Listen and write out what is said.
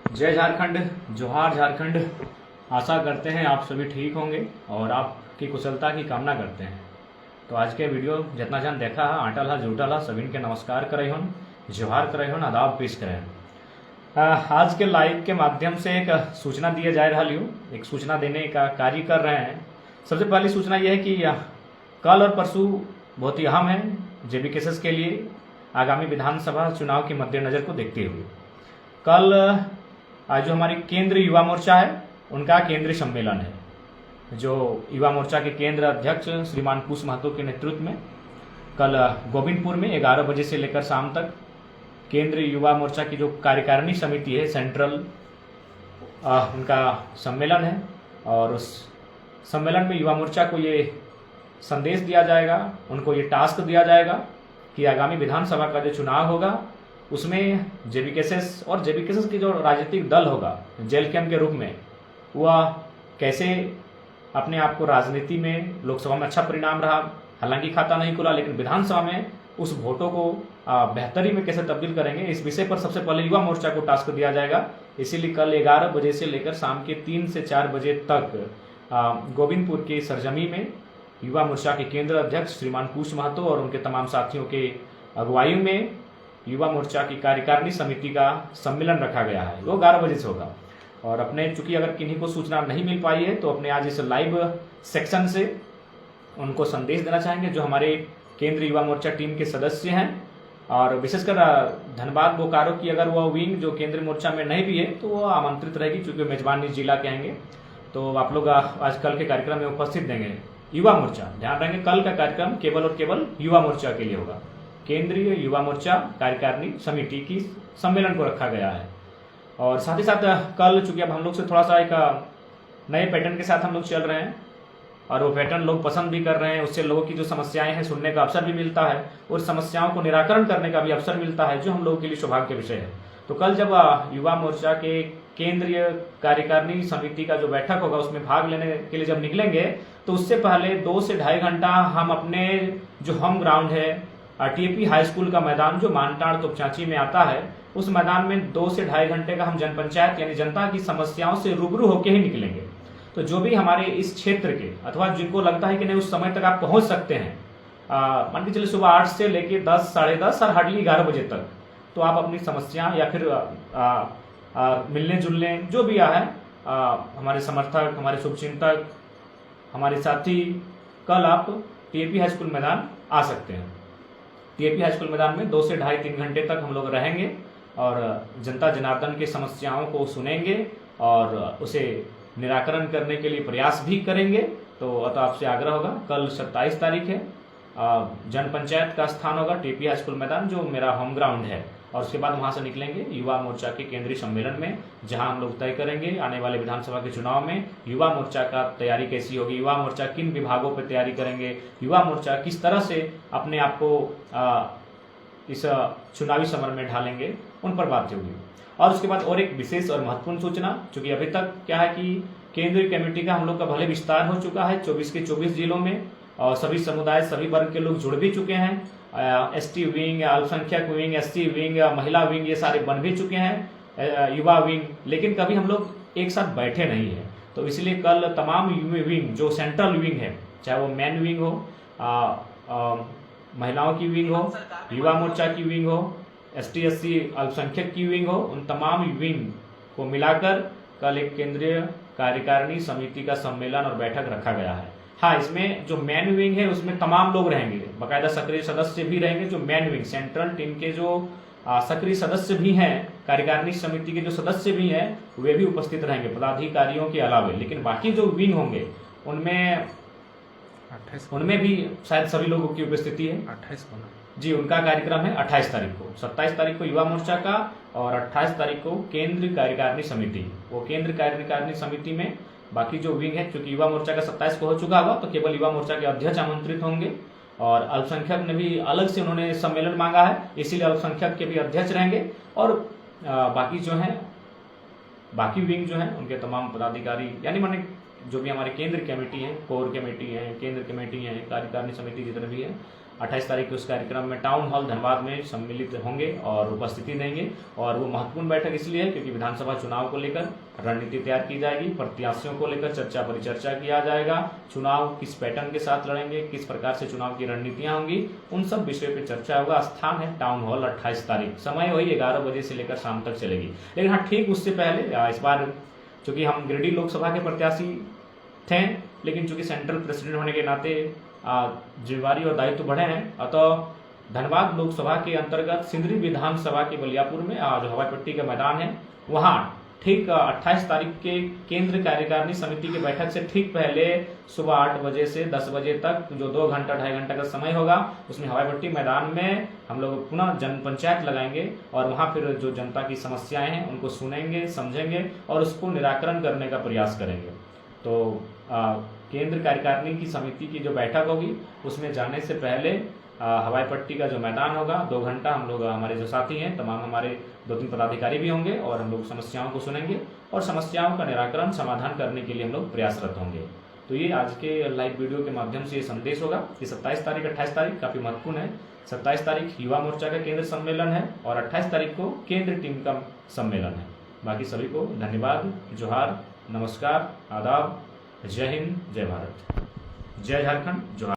जय झारखंड, जोहार झारखंड। आशा करते हैं आप सभी ठीक होंगे और आपकी कुशलता की कामना करते हैं। तो आज के वीडियो जितना जन देखा है आटल है जुटल है सभी के नमस्कार करे हन, जोहार करे हन, आदाब पेश करे हन। आज के लाइव के माध्यम से एक सूचना दिए जा रहा हूँ, एक सूचना देने का कार्य कर रहे हैं। सबसे पहली सूचना यह है कि कल और परसों बहुत ही अहम है जेबीकेएसएस के लिए आगामी विधानसभा चुनाव के मद्देनजर को देखते हुए। कल आज जो हमारी केंद्रीय युवा मोर्चा है उनका केंद्रीय सम्मेलन है, जो युवा मोर्चा के केंद्र अध्यक्ष श्रीमान कुश महतो के नेतृत्व में कल गोविंदपुर में 11 बजे से लेकर शाम तक केंद्रीय युवा मोर्चा की जो कार्यकारिणी समिति है सेंट्रल उनका सम्मेलन है। और उस सम्मेलन में युवा मोर्चा को ये संदेश दिया जाएगा, उनको ये टास्क दिया जाएगा कि आगामी विधानसभा का जो चुनाव होगा उसमें जेबीकेएसएस और जेबीकेएसएस की जो राजनीतिक दल होगा जेल कैंप के रूप में वह कैसे अपने आप को राजनीति में लोकसभा में अच्छा परिणाम रहा, हालांकि खाता नहीं खुला, लेकिन विधानसभा में उस वोटों को बेहतरी में कैसे तब्दील करेंगे, इस विषय पर सबसे पहले युवा मोर्चा को टास्क दिया जाएगा। इसीलिए कल 11 बजे से लेकर शाम के 3 से 4 बजे तक गोविंदपुर के सरजमी में युवा मोर्चा के केंद्र अध्यक्ष श्रीमान कुश महतो और उनके तमाम साथियों के अगुवाई में युवा मोर्चा की कार्यकारिणी समिति का सम्मेलन रखा गया है। वो 11 बजे से होगा। और अपने चूंकि अगर किन्हीं को सूचना नहीं मिल पाई है तो अपने आज इस लाइव सेक्शन से उनको संदेश देना चाहेंगे जो हमारे केंद्रीय युवा मोर्चा टीम के सदस्य हैं। और विशेषकर धनबाद बोकारो की अगर वह विंग जो केंद्रीय मोर्चा में नहीं भी है तो वह आमंत्रित रहेगी, चूंकि मेजबान निज जिला के आएंगे। तो आप लोग आज कल के कार्यक्रम में उपस्थित देंगे। युवा मोर्चा ध्यान रखेंगे, कल का कार्यक्रम केवल और केवल युवा मोर्चा के लिए होगा। केंद्रीय युवा मोर्चा कार्यकारिणी समिति की सम्मेलन को रखा गया है। और साथ ही साथ कल चूंकि अब हम लोग से थोड़ा सा एक नए पैटर्न के साथ हम लोग चल रहे हैं और वो पैटर्न लोग पसंद भी कर रहे हैं, उससे लोगों की जो समस्याएं हैं सुनने का अवसर भी मिलता है और समस्याओं को निराकरण करने का भी अवसर मिलता है, जो हम लोगों के लिए सौभाग्य का विषय है। तो कल जब युवा मोर्चा के केंद्रीय कार्यकारिणी समिति का जो बैठक होगा उसमें भाग लेने के लिए जब निकलेंगे तो उससे पहले 2 से ढाई घंटा हम अपने जो होम ग्राउंड है टीएपी हाई स्कूल का मैदान जो मानटाड़ तोपचांची में आता है, उस मैदान में 2 से ढाई घंटे का हम जनपंचायत यानी जनता की समस्याओं से रूबरू होकर ही निकलेंगे। तो जो भी हमारे इस क्षेत्र के अथवा जिनको लगता है कि नहीं उस समय तक आप पहुंच सकते हैं, मान के चलिए सुबह 8 से लेके 10, साढ़े 10 और हार्डली 11 बजे तक, तो आप अपनी समस्या या फिर मिलने जुलने जो भी है हमारे समर्थक, हमारे शुभचिंतक, हमारे साथी, कल आप टीएपी हाई स्कूल मैदान आ सकते हैं। टीएपी हाई स्कूल मैदान में 2 से ढाई 3 घंटे तक हम लोग रहेंगे और जनता जनार्दन के समस्याओं को सुनेंगे और उसे निराकरण करने के लिए प्रयास भी करेंगे। तो आपसे आग्रह होगा, कल 27 तारीख है, जन पंचायत का स्थान होगा टीएपी हाई स्कूल मैदान जो मेरा होम ग्राउंड है। और उसके बाद वहां से निकलेंगे युवा मोर्चा के केंद्रीय सम्मेलन में, जहां हम लोग तय करेंगे आने वाले विधानसभा के चुनाव में युवा मोर्चा का तैयारी कैसी होगी, युवा मोर्चा किन विभागों पर तैयारी करेंगे, युवा मोर्चा किस तरह से अपने आप को इस चुनावी समर में ढालेंगे, उन पर बात होगी। और उसके बाद और एक विशेष और महत्वपूर्ण सूचना, चूंकि अभी तक क्या है कि केंद्रीय कमेटी का हम लोग का भले विस्तार हो चुका है 24 के 24 जिलों में और सभी समुदाय सभी वर्ग के लोग जुड़ भी चुके हैं। एसटी विंग, अल्पसंख्यक विंग, एससी विंग, महिला विंग, ये सारे बन भी चुके हैं, युवा विंग, लेकिन कभी हम लोग एक साथ बैठे नहीं है। तो इसलिए कल तमाम विंग जो सेंट्रल विंग है, चाहे वो मैन विंग हो, महिलाओं की विंग हो, युवा मोर्चा की विंग हो, एसटी एससी अल्पसंख्यक की विंग हो, उन तमाम विंग को मिलाकर कल एक केंद्रीय कार्यकारिणी समिति का सम्मेलन और बैठक रखा गया है। हाँ, इसमें जो मैन विंग है उसमें तमाम लोग रहेंगे, बाकायदा सक्रिय सदस्य भी रहेंगे। जो मैन विंग सेंट्रल टीम के जो सक्रिय सदस्य भी हैं, कार्यकारिणी समिति के जो सदस्य भी हैं, वे भी उपस्थित रहेंगे पदाधिकारियों के अलावा। लेकिन बाकी जो विंग होंगे उनमें भी शायद सभी लोगों की उपस्थिति है। 28 को जी, उनका कार्यक्रम है 28 तारीख को, 27 तारीख को युवा मोर्चा का और 28 तारीख को केंद्रीय कार्यकारिणी समिति। वो केंद्रीय कार्यकारिणी समिति में बाकी जो विंग है, क्योंकि युवा मोर्चा का 27 को हो चुका होगा तो केवल युवा मोर्चा के अध्यक्ष आमंत्रित होंगे और अल्पसंख्यक ने भी अलग से उन्होंने सम्मेलन मांगा है, इसीलिए अल्पसंख्यक के भी अध्यक्ष रहेंगे। और बाकी जो है बाकी विंग जो है उनके तमाम पदाधिकारी यानी माने जो भी हमारे केंद्र कमेटी है, कोर कमेटी है, केंद्र कमेटी है, कार्यकारिणी समिति जितने भी है, 28 तारीख को इस कार्यक्रम में टाउन हॉल धनबाद में सम्मिलित होंगे और उपस्थिति देंगे। और वो महत्वपूर्ण बैठक इसलिए है क्योंकि विधानसभा चुनाव को लेकर रणनीति तैयार की जाएगी, प्रत्याशियों को लेकर चर्चा परिचर्चा किया जाएगा, चुनाव किस पैटर्न के साथ लड़ेंगे, किस प्रकार से चुनाव की रणनीतियां होंगी, उन सब विषयों पर चर्चा होगा। स्थान है टाउन हॉल, 28 तारीख, समय वही 11 बजे से लेकर शाम तक चलेगी। लेकिन हाँ, ठीक उससे पहले इस बार चूंकि हम गिरिडीह लोकसभा के प्रत्याशी थे, लेकिन चूंकि सेंट्रल प्रेसिडेंट होने के नाते जिम्मेवारी और दायित्व बढ़े हैं, अतः धनबाद लोकसभा के अंतर्गत सिंदरी विधानसभा के बलियापुर में जो हवाई पट्टी का मैदान है, वहां ठीक 28 तारीख के केंद्र कार्यकारिणी समिति की बैठक से ठीक पहले सुबह 8 बजे से 10 बजे तक जो 2 घंटा 2.5 घंटा का समय होगा, उसमें हवाई पट्टी मैदान में हम लोग पुनः जन पंचायत लगाएंगे और वहां फिर जो जनता की समस्याएं हैं उनको सुनेंगे, समझेंगे और उसको निराकरण करने का प्रयास करेंगे। तो केंद्र कार्यकारिणी की समिति की जो बैठक होगी उसमें जाने से पहले हवाई पट्टी का जो मैदान होगा 2 घंटा हम लोग, हमारे जो साथी हैं तमाम, हमारे 2-3 पदाधिकारी भी होंगे और हम लोग समस्याओं को सुनेंगे और समस्याओं का निराकरण समाधान करने के लिए हम लोग प्रयासरत होंगे। तो ये आज के लाइव वीडियो के माध्यम से ये संदेश होगा कि 27 तारीख 28 तारीख काफी महत्वपूर्ण है। 27 तारीख युवा मोर्चा का केंद्र सम्मेलन है और 28 तारीख को केंद्र टीम का सम्मेलन है। बाकी सभी को धन्यवाद, जोहार, नमस्कार, आदाब, जय हिंद, जय भारत, जय झारखंड, जोहार।